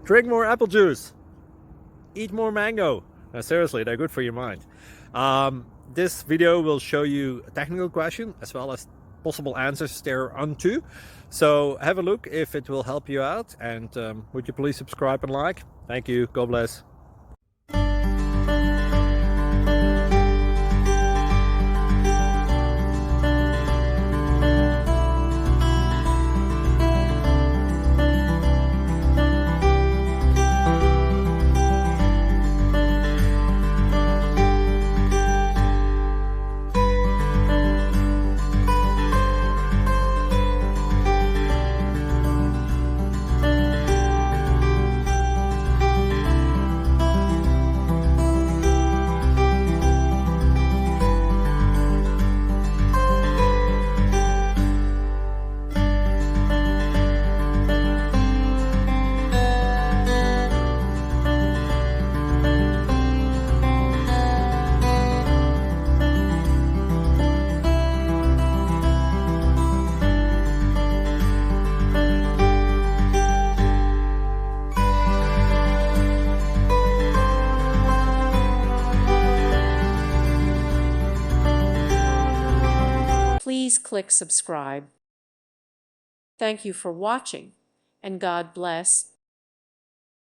Drink more apple juice. Eat more mango. Seriously, they're good for your mind. This video will show you a technical question as well as possible answers thereunto. So have a look if it will help you out, and would you please subscribe and like? Thank you. God bless. Please click subscribe. Thank you for watching, and God bless.